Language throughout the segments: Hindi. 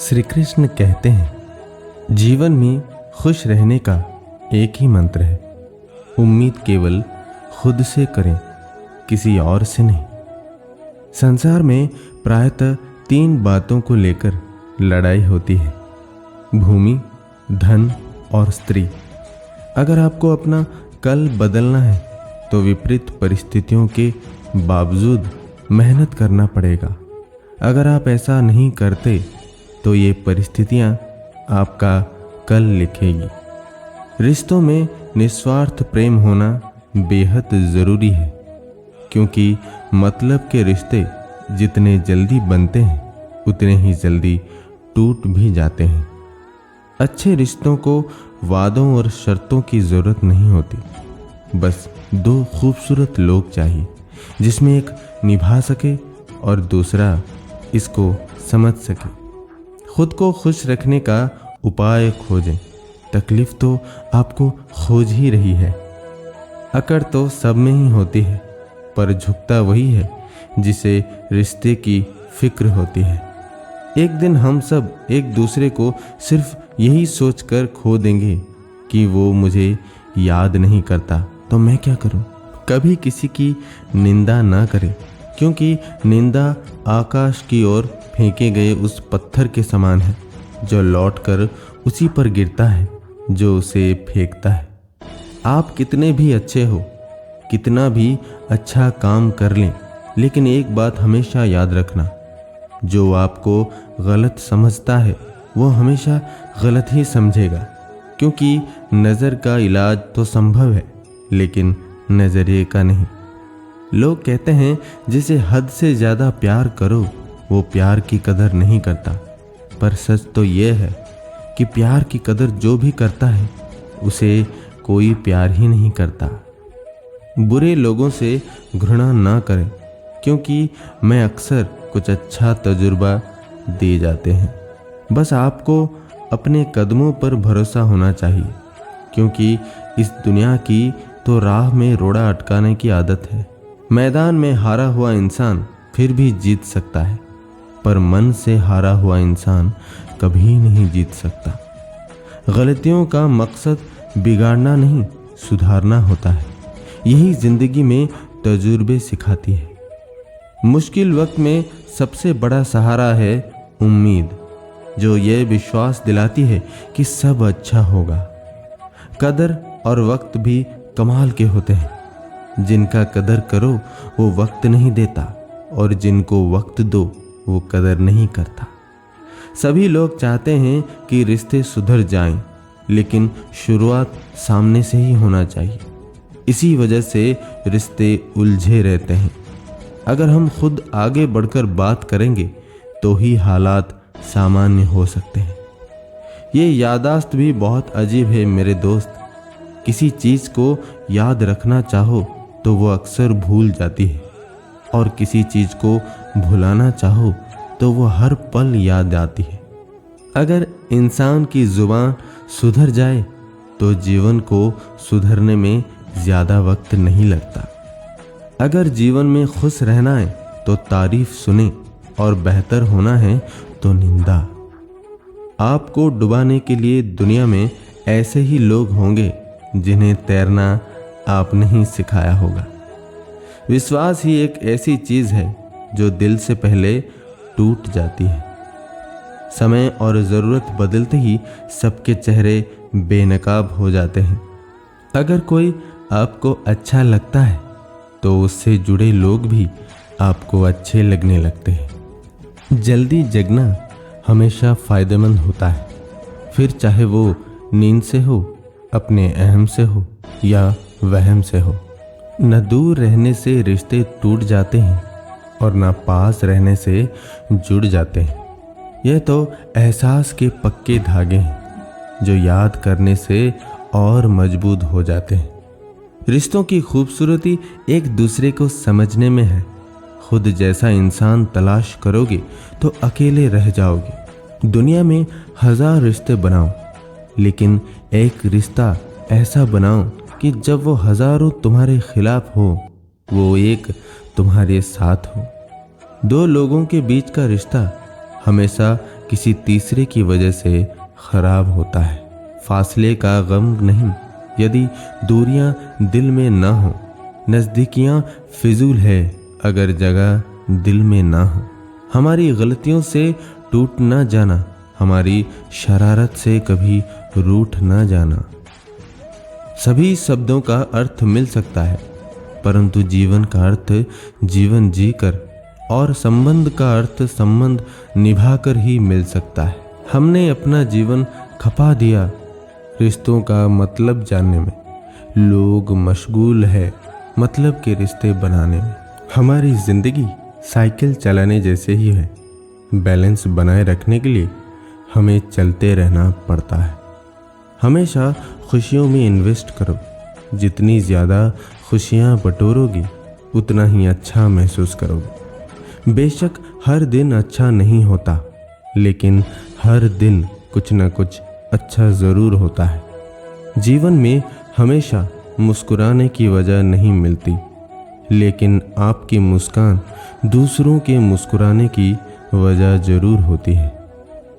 श्री कृष्ण कहते हैं, जीवन में खुश रहने का एक ही मंत्र है, उम्मीद केवल खुद से करें, किसी और से नहीं। संसार में प्रायतः 3 बातों को लेकर लड़ाई होती है, भूमि, धन और स्त्री। अगर आपको अपना कल बदलना है तो विपरीत परिस्थितियों के बावजूद मेहनत करना पड़ेगा। अगर आप ऐसा नहीं करते तो ये परिस्थितियाँ आपका कल लिखेगी। रिश्तों में निस्वार्थ प्रेम होना बेहद ज़रूरी है, क्योंकि मतलब के रिश्ते जितने जल्दी बनते हैं उतने ही जल्दी टूट भी जाते हैं। अच्छे रिश्तों को वादों और शर्तों की ज़रूरत नहीं होती, बस 2 खूबसूरत लोग चाहिए, जिसमें एक निभा सके और दूसरा इसको समझ सके। खुद को खुश रखने का उपाय खोजें। तकलीफ तो आपको खोज ही रही है। अकड़ तो सब में ही होती है, पर झुकता वही है जिसे रिश्ते की फिक्र होती है। एक दिन हम सब एक दूसरे को सिर्फ यही सोचकर खो देंगे कि वो मुझे याद नहीं करता, तो मैं क्या करूं? कभी किसी की निंदा ना करें, क्योंकि निंदा आकाश की ओर फेंके गए उस पत्थर के समान है जो लौटकर उसी पर गिरता है जो उसे फेंकता है। आप कितने भी अच्छे हो, कितना भी अच्छा काम कर लें, लेकिन एक बात हमेशा याद रखना, जो आपको गलत समझता है वो हमेशा गलत ही समझेगा, क्योंकि नज़र का इलाज तो संभव है लेकिन नज़रिए का नहीं। लोग कहते हैं जिसे हद से ज़्यादा प्यार करो वो प्यार की कदर नहीं करता, पर सच तो ये है कि प्यार की कदर जो भी करता है उसे कोई प्यार ही नहीं करता। बुरे लोगों से घृणा ना करें, क्योंकि मैं अक्सर कुछ अच्छा तजुर्बा दे जाते हैं। बस आपको अपने कदमों पर भरोसा होना चाहिए, क्योंकि इस दुनिया की तो राह में रोड़ा अटकाने की आदत है। मैदान में हारा हुआ इंसान फिर भी जीत सकता है, पर मन से हारा हुआ इंसान कभी नहीं जीत सकता। गलतियों का मकसद बिगाड़ना नहीं, सुधारना होता है। यही जिंदगी में तजुर्बे सिखाती है। मुश्किल वक्त में सबसे बड़ा सहारा है उम्मीद, जो ये विश्वास दिलाती है कि सब अच्छा होगा। कदर और वक्त भी कमाल के होते हैं। जिनका कदर करो वो वक्त नहीं देता, और जिनको वक्त दो वो कदर नहीं करता। सभी लोग चाहते हैं कि रिश्ते सुधर जाएं, लेकिन शुरुआत सामने से ही होना चाहिए। इसी वजह से रिश्ते उलझे रहते हैं। अगर हम खुद आगे बढ़कर बात करेंगे तो ही हालात सामान्य हो सकते हैं। ये याददाश्त भी बहुत अजीब है मेरे दोस्त। किसी चीज़ को याद रखना चाहो तो वो अक्सर भूल जाती है, और किसी चीज़ को भुलाना चाहो तो वो हर पल याद आती है। अगर इंसान की जुबान सुधर जाए तो जीवन को सुधरने में ज़्यादा वक्त नहीं लगता। अगर जीवन में खुश रहना है तो तारीफ सुने, और बेहतर होना है तो निंदा। आपको डुबाने के लिए दुनिया में ऐसे ही लोग होंगे जिन्हें तैरना आपने ही सिखाया होगा। विश्वास ही एक ऐसी चीज़ है जो दिल से पहले टूट जाती है। समय और ज़रूरत बदलते ही सबके चेहरे बेनकाब हो जाते हैं। अगर कोई आपको अच्छा लगता है तो उससे जुड़े लोग भी आपको अच्छे लगने लगते हैं। जल्दी जगना हमेशा फ़ायदेमंद होता है, फिर चाहे वो नींद से हो, अपने अहम से हो या वहम से हो। न दूर रहने से रिश्ते टूट जाते हैं और न पास रहने से जुड़ जाते हैं। यह तो एहसास के पक्के धागे हैं जो याद करने से और मजबूत हो जाते हैं। रिश्तों की खूबसूरती एक दूसरे को समझने में है। खुद जैसा इंसान तलाश करोगे तो अकेले रह जाओगे। दुनिया में 1000 रिश्ते बनाओ, लेकिन एक रिश्ता ऐसा बनाओ कि जब वो हजारों तुम्हारे खिलाफ हो, वो एक तुम्हारे साथ हो। 2 लोगों के बीच का रिश्ता हमेशा किसी तीसरे की वजह से खराब होता है। फासले का गम नहीं यदि दूरियां दिल में ना हो, नज़दीकियां फिजूल है अगर जगह दिल में ना हो। हमारी गलतियों से टूट ना जाना, हमारी शरारत से कभी रूठ ना जाना। सभी शब्दों का अर्थ मिल सकता है, परंतु जीवन का अर्थ जीवन जीकर और संबंध का अर्थ संबंध निभाकर ही मिल सकता है। हमने अपना जीवन खपा दिया रिश्तों का मतलब जानने में। लोग मशगूल है मतलब के रिश्ते बनाने में। हमारी जिंदगी साइकिल चलाने जैसे ही है। बैलेंस बनाए रखने के लिए हमें चलते रहना पड़ता है। हमेशा खुशियों में इन्वेस्ट करो। जितनी ज़्यादा खुशियाँ बटोरोगी उतना ही अच्छा महसूस करोगे। बेशक हर दिन अच्छा नहीं होता, लेकिन हर दिन कुछ न कुछ अच्छा ज़रूर होता है। जीवन में हमेशा मुस्कुराने की वजह नहीं मिलती, लेकिन आपकी मुस्कान दूसरों के मुस्कुराने की वजह ज़रूर होती है।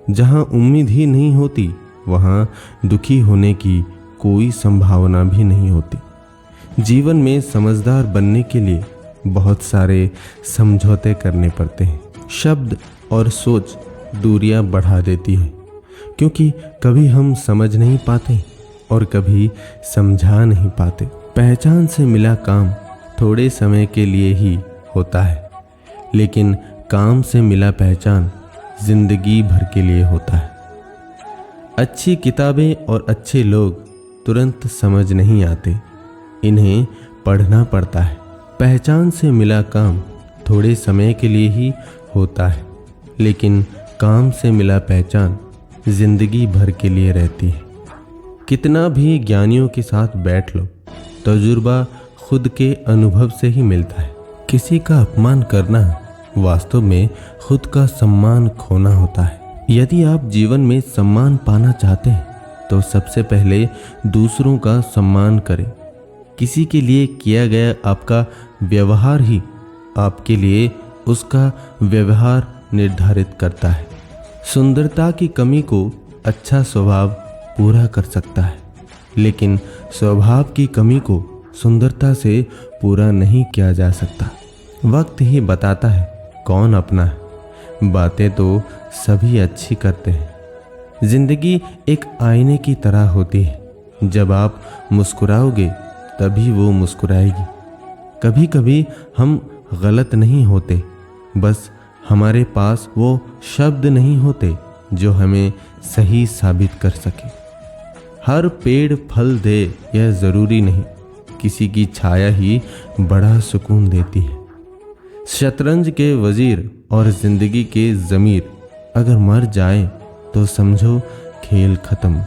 जहाँ उम्मीद ही नहीं होती वहाँ दुखी होने की कोई संभावना भी नहीं होती। जीवन में समझदार बनने के लिए बहुत सारे समझौते करने पड़ते हैं। शब्द और सोच दूरियां बढ़ा देती है, क्योंकि कभी हम समझ नहीं पाते और कभी समझा नहीं पाते। पहचान से मिला काम थोड़े समय के लिए ही होता है, लेकिन काम से मिला पहचान जिंदगी भर के लिए होता है। अच्छी किताबें और अच्छे लोग तुरंत समझ नहीं आते, इन्हें पढ़ना पड़ता है। पहचान से मिला काम थोड़े समय के लिए ही होता है, लेकिन काम से मिला पहचान जिंदगी भर के लिए रहती है। कितना भी ज्ञानियों के साथ बैठ लो, तजुर्बा खुद के अनुभव से ही मिलता है। किसी का अपमान करना वास्तव में खुद का सम्मान खोना होता है। यदि आप जीवन में सम्मान पाना चाहते हैं तो सबसे पहले दूसरों का सम्मान करें। किसी के लिए किया गया आपका व्यवहार ही आपके लिए उसका व्यवहार निर्धारित करता है। सुंदरता की कमी को अच्छा स्वभाव पूरा कर सकता है, लेकिन स्वभाव की कमी को सुंदरता से पूरा नहीं किया जा सकता। वक्त ही बताता है कौन अपना है। बातें तो सभी अच्छी करते हैं। जिंदगी एक आईने की तरह होती है। जब आप मुस्कुराओगे तभी वो मुस्कुराएगी। कभी कभी हम गलत नहीं होते, बस हमारे पास वो शब्द नहीं होते जो हमें सही साबित कर सके। हर पेड़ फल दे यह ज़रूरी नहीं, किसी की छाया ही बड़ा सुकून देती है। शतरंज के वजीर और जिंदगी के ज़मीर अगर मर जाए तो समझो खेल खत्म।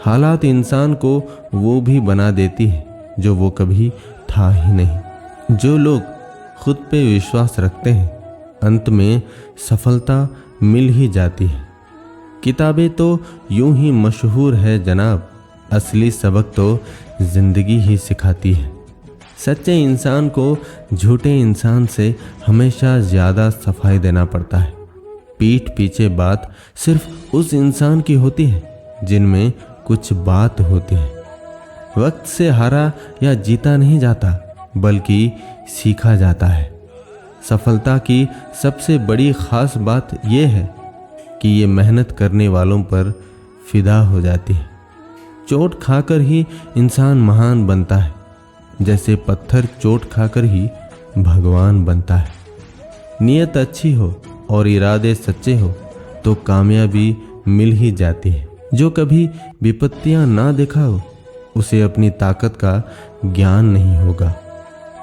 हालात इंसान को वो भी बना देती है जो वो कभी था ही नहीं। जो लोग खुद पे विश्वास रखते हैं अंत में सफलता मिल ही जाती है। किताबें तो यूं ही मशहूर है जनाब, असली सबक तो जिंदगी ही सिखाती है। सच्चे इंसान को झूठे इंसान से हमेशा ज़्यादा सफाई देना पड़ता है। पीठ पीछे बात सिर्फ उस इंसान की होती है जिनमें कुछ बात होती है। वक्त से हारा या जीता नहीं जाता, बल्कि सीखा जाता है। सफलता की सबसे बड़ी खास बात यह है कि ये मेहनत करने वालों पर फिदा हो जाती है। चोट खाकर ही इंसान महान बनता है, जैसे पत्थर चोट खाकर ही भगवान बनता है। नीयत अच्छी हो और इरादे सच्चे हो तो कामयाबी मिल ही जाती है। जो कभी विपत्तियां ना देखा हो उसे अपनी ताकत का ज्ञान नहीं होगा।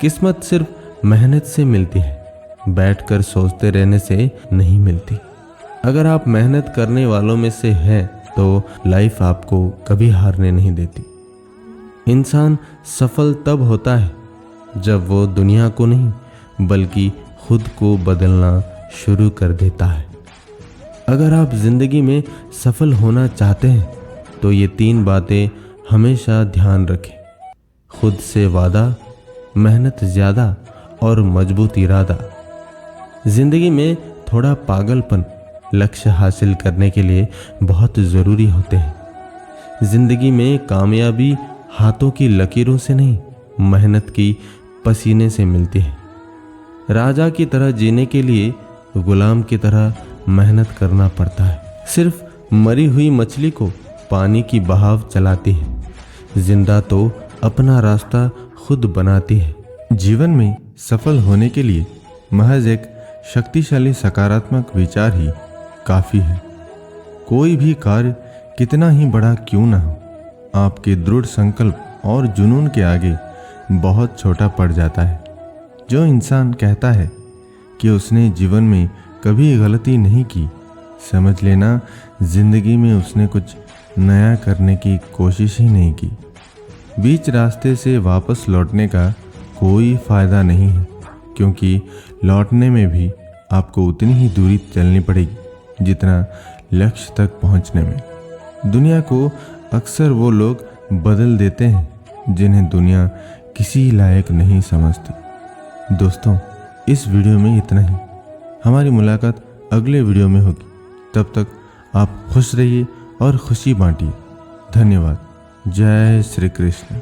किस्मत सिर्फ मेहनत से मिलती है, बैठकर सोचते रहने से नहीं मिलती। अगर आप मेहनत करने वालों में से हैं तो लाइफ आपको कभी हारने नहीं देती। इंसान सफल तब होता है जब वो दुनिया को नहीं बल्कि खुद को बदलना शुरू कर देता है। अगर आप जिंदगी में सफल होना चाहते हैं तो ये 3 बातें हमेशा ध्यान रखें। खुद से वादा, मेहनत ज़्यादा और मजबूत इरादा। जिंदगी में थोड़ा पागलपन लक्ष्य हासिल करने के लिए बहुत ज़रूरी होते हैं। जिंदगी में कामयाबी हाथों की लकीरों से नहीं, मेहनत की पसीने से मिलती है। राजा की तरह जीने के लिए गुलाम की तरह मेहनत करना पड़ता है। सिर्फ मरी हुई मछली को पानी की बहाव चलाती है, जिंदा तो अपना रास्ता खुद बनाती है। जीवन में सफल होने के लिए महज एक शक्तिशाली सकारात्मक विचार ही काफ़ी है। कोई भी कार्य कितना ही बड़ा क्यों ना हो, आपके दृढ़ संकल्प और जुनून के आगे बहुत छोटा पड़ जाता है। जो इंसान कहता है कि उसने जीवन में कभी गलती नहीं की, समझ लेना जिंदगी में उसने कुछ नया करने की कोशिश ही नहीं की। बीच रास्ते से वापस लौटने का कोई फायदा नहीं है, क्योंकि लौटने में भी आपको उतनी ही दूरी चलनी पड़ेगी जितना लक्ष्य तक पहुंचने में। दुनिया को अक्सर वो लोग बदल देते हैं जिन्हें दुनिया किसी लायक नहीं समझती। दोस्तों, इस वीडियो में इतना ही। हमारी मुलाकात अगले वीडियो में होगी। तब तक आप खुश रहिए और खुशी बांटिए। धन्यवाद। जय श्री कृष्ण।